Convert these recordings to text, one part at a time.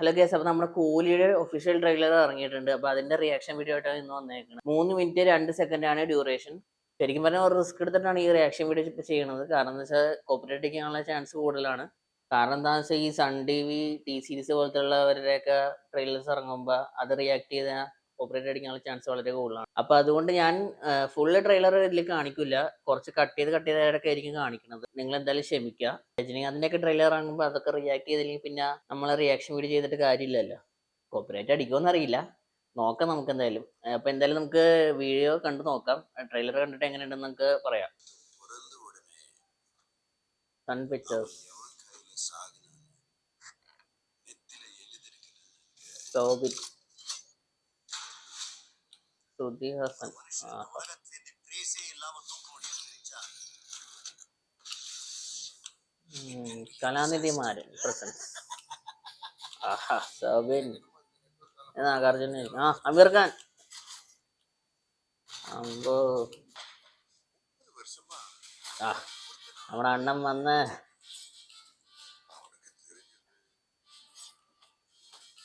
Hello guys, അപ്പോൾ നമ്മുടെ കൂലിയുടെ official trailer ഇറങ്ങിയിട്ടുണ്ട്. അപ്പോൾ അതിന്റെ റിയാക്ഷൻ വീഡിയോ ആയിട്ടാണ് ഇന്ന് വന്നേക്കുന്നത്. 3 മിനിറ്റ് 2 സെക്കൻഡാണ് ഡ്യൂറേഷൻ. ശരിക്കും പറഞ്ഞാൽ ഒരു റിസ്ക് എടുത്തിട്ടാണ് ഈ റിയാക്ഷൻ വീഡിയോ ഇപ്പോൾ ചെയ്യുന്നത്. കാരണം എന്താ വെച്ചാൽ കോപ്പറേറ്റ് അടിക്കാനുള്ള ചാൻസ് കൂടുതലാണ്. കാരണം എന്താണെന്ന് വെച്ചാൽ ഈ Sun T V T series പോലത്തുള്ളവരുടെയൊക്കെ ട്രെയിലേഴ്സ് ഇറങ്ങുമ്പോൾ അത് റിയാക്ട് ചെയ്താൽ കോപ്പറേറ്റ് അടിക്കാനുള്ള ചാൻസ് വളരെ കൂടുതലാണ്. അപ്പോൾ അതുകൊണ്ട് ഞാൻ ഫുള്ള് ട്രെയിലർ ഇതിൽ കാണിക്കില്ല, കുറച്ച് കട്ട് ചെയ്തായിട്ടൊക്കെ ആയിരിക്കും കാണിക്കുന്നത്. നിങ്ങൾ എന്തായാലും ക്ഷമിക്കുക. രജനീകാന്തിൻ്റെയൊക്കെ ട്രെയിലർ ഇറങ്ങുമ്പോൾ അതൊക്കെ റിയാക്ട് ചെയ്തില്ലെങ്കിൽ പിന്നെ നമ്മൾ റിയാക്ഷൻ വീഡിയോ ചെയ്തിട്ട് കാര്യമില്ലല്ലോ. കോപ്പറേറ്റ് അടിക്കുമെന്ന് അറിയില്ല, നോക്കാം നമുക്ക് എന്തായാലും. അപ്പോൾ എന്തായാലും നമുക്ക് വീഡിയോ കണ്ടു നോക്കാം. ട്രെയിലർ കണ്ടിട്ട് എങ്ങനെയുണ്ടെന്ന് നമുക്ക് പറയാം. Sun pictures, സോബിറ്റ്, Shruti Haasan, Kalanithi Maran presence. ആഹാ, സോബിൻ, നാഗാർജുന, അമീർ ഖാൻ. അമ്പോ, നമ്മുടെ അണ്ണൻ വന്ന്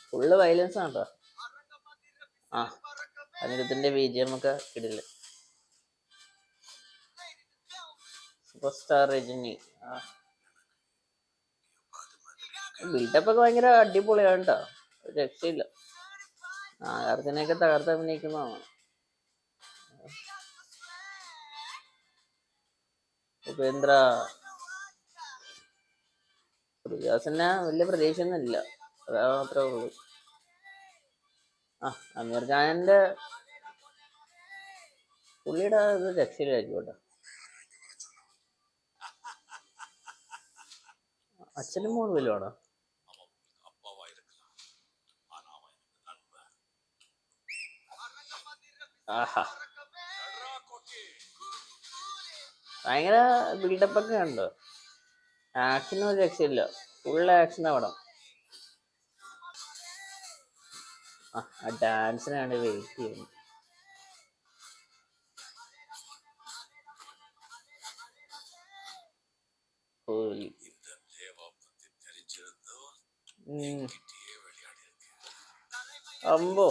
ഫുള്ള് വയലൻസ് ആണ് കേട്ടോ. അനിരുദ്ധിന്റെ BGM ഒക്കെ ഇടില്ല. Super star Rajani. ബിൽഡപ്പ് ഒക്കെ ഭയങ്കര അടിപൊളിയാണ് കേട്ടോ, ഒരു രക്ഷയില്ല. നാഗാർജുനയൊക്കെ തകർത്ത് അഭിനയിക്കുന്നതാണ്. ഉപേന്ദ്ര, ശ്രീഹാസനെ വലിയ പ്രതീക്ഷയൊന്നും ഇല്ല, അതാ മാത്രമേ ഉള്ളൂ. അമീർ ഖാനിന്റെ പുള്ളിയുടെ ഇത് രക്ഷയിലായിരിക്കും കേട്ടോ. അച്ഛനും മോളും വലുതാണോ? ആഹാ, ഭയങ്കര ബിൽഡപ്പ് ഒക്കെ ഉണ്ടോ. ആക്ഷനൊന്നും രക്ഷയില്ല, ഫുൾ ആക്ഷൻ അവിടെ. ആ ഡാൻസിനാണ് വെയിറ്റ് ചെയ്യുന്നത്. അമ്പോ,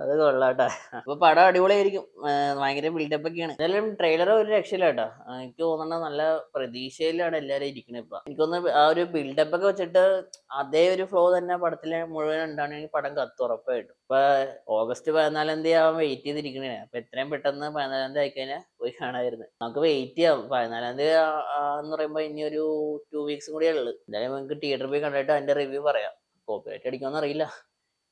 അത് കൊള്ളാട്ടെ. അപ്പൊ പടം അടിപൊളിയായിരിക്കും, ഭയങ്കര ബിൽഡപ്പ് ഒക്കെയാണ്. എന്തായാലും ട്രെയിലർ ഒരു രക്ഷയില്ല കേട്ടോ. എനിക്ക് തോന്നുന്നത് നല്ല പ്രതീക്ഷയിലാണ് എല്ലാവരും ഇരിക്കുന്നത്. ഇപ്പൊ എനിക്കൊന്ന് ആ ഒരു ബിൽഡപ്പ് ഒക്കെ വെച്ചിട്ട് അതേ ഒരു ഫ്ലോ തന്നെ പടത്തിലെ മുഴുവൻ ഉണ്ടാണെങ്കിൽ പടം കത്ത് ഉറപ്പായിട്ടും. ഇപ്പൊ ഓഗസ്റ്റ് 14 ആവാൻ വെയിറ്റ് ചെയ്തിരിക്കണേ. അപ്പൊ എത്രയും പെട്ടെന്ന് 14 ആയിക്കഴിഞ്ഞാൽ പോയി കാണാമായിരുന്നു. നമുക്ക് വെയിറ്റ് ചെയ്യാം. 14 എന്ന് പറയുമ്പോ ഇനി ഒരു 2 വീക്സും കൂടിയേ ഉള്ളു. എന്തായാലും നമുക്ക് തിയേറ്ററിൽ പോയി കണ്ടിട്ട് അതിന്റെ റിവ്യൂ പറയാം. കോപ്പറേറ്റ് അടിക്കുമെന്ന് അറിയില്ല,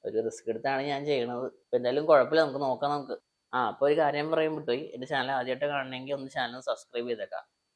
ഒരു റിസ്ക് എടുത്താണ് ഞാൻ ചെയ്യണത്. ഇപ്പൊ എന്തായാലും കുഴപ്പമില്ല, നമുക്ക് നോക്കാം നമുക്ക്. അപ്പോൾ ഒരു കാര്യം പറയാൻ വിട്ടുപോയി, എന്റെ ചാനൽ ആദ്യമായിട്ട് കാണണമെങ്കിൽ ഒന്ന് ചാനൽ സബ്സ്ക്രൈബ് ചെയ്തേക്കാം.